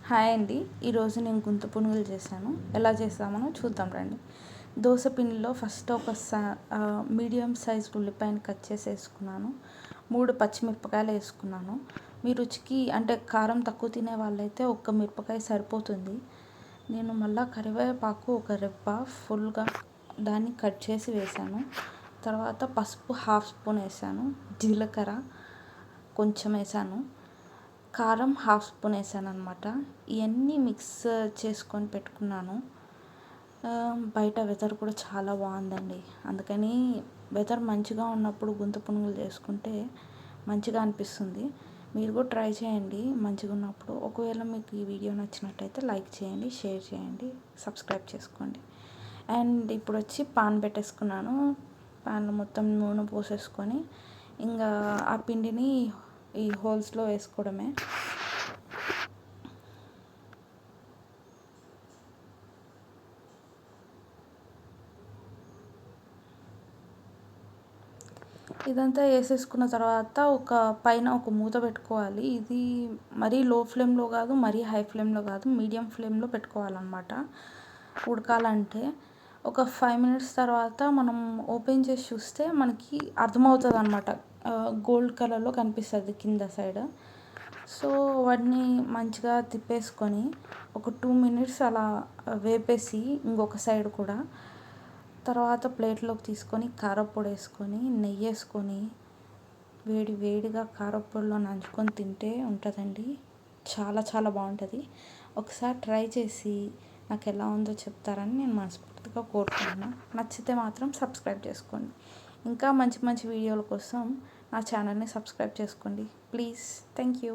Hi అండి. ఈరోజు నేను గుంత పునుగులు చేశాను. ఎలా చేస్తామో చూద్దాం రండి. దోస పిండిలో ఫస్ట్ ఒక మీడియం సైజ్ ఉల్లిపాయను కట్ చేసి వేసుకున్నాను. 3 పచ్చిమిరపకాయలు వేసుకున్నాను. మీ రుచికి అంటే కారం తక్కువ తినే వాళ్ళైతే ఒక్క మిరపకాయ సరిపోతుంది. నేను మళ్ళీ కరివేపాకు ఒక రెబ్బ ఫుల్గా దాన్ని కట్ చేసి వేసాను. తర్వాత పసుపు 1/2 స్పూన్ వేసాను. జీలకర్ర కొంచెం వేసాను. కారం 1/2 స్పూన్ వేసాను అనమాట. ఇవన్నీ మిక్స్ చేసుకొని పెట్టుకున్నాను. బయట వెదర్ కూడా చాలా బాగుందండి. అందుకని వెదర్ మంచిగా ఉన్నప్పుడు గుంత పునుగులు చేసుకుంటే మంచిగా అనిపిస్తుంది. మీరు కూడా ట్రై చేయండి మంచిగా ఉన్నప్పుడు. ఒకవేళ మీకు ఈ వీడియో నచ్చినట్టయితే లైక్ చేయండి, షేర్ చేయండి, సబ్స్క్రైబ్ చేసుకోండి. అండ్ ఇప్పుడు వచ్చి పాన్ పెట్టేసుకున్నాను. పాన్లో మొత్తం నూనె పోసేసుకొని ఇంకా ఆ పిండిని ఈ హోల్స్లో వేసుకోవడమే. ఇదంతా వేసేసుకున్న తర్వాత పైన ఒక మూత పెట్టుకోవాలి. ఇది మరీ లో ఫ్లేమ్లో కాదు, మరీ హై ఫ్లేమ్లో కాదు, మీడియం ఫ్లేమ్లో పెట్టుకోవాలన్నమాట. ఉడకాలంటే ఒక 5 మినిట్స్ తర్వాత మనం ఓపెన్ చేసి చూస్తే మనకి అర్థమవుతుంది అన్నమాట. గోల్డ్ కలర్లో కనిపిస్తుంది కింద సైడ్. సో వాటిని మంచిగా తిప్పేసుకొని ఒక 2 మినిట్స్ అలా వేపేసి ఇంకొక సైడ్ కూడా తర్వాత ప్లేట్లోకి తీసుకొని కారప్పొడి వేసుకొని నెయ్యి వేసుకొని వేడి వేడిగా కారప్పొడిలో నంచుకొని తింటే ఉంటుందండి. చాలా చాలా బాగుంటుంది. ఒకసారి ట్రై చేసి నాకు ఎలా ఉందో చెప్తారని నేను మనస్ఫూర్తిగా కోరుకుంటున్నాను. నచ్చితే మాత్రం సబ్స్క్రైబ్ చేసుకోండి. ఇంకా మంచి మంచి వీడియోల కోసం నా ఛానల్ని సబ్స్క్రైబ్ చేసుకోండి ప్లీజ్. Thank you.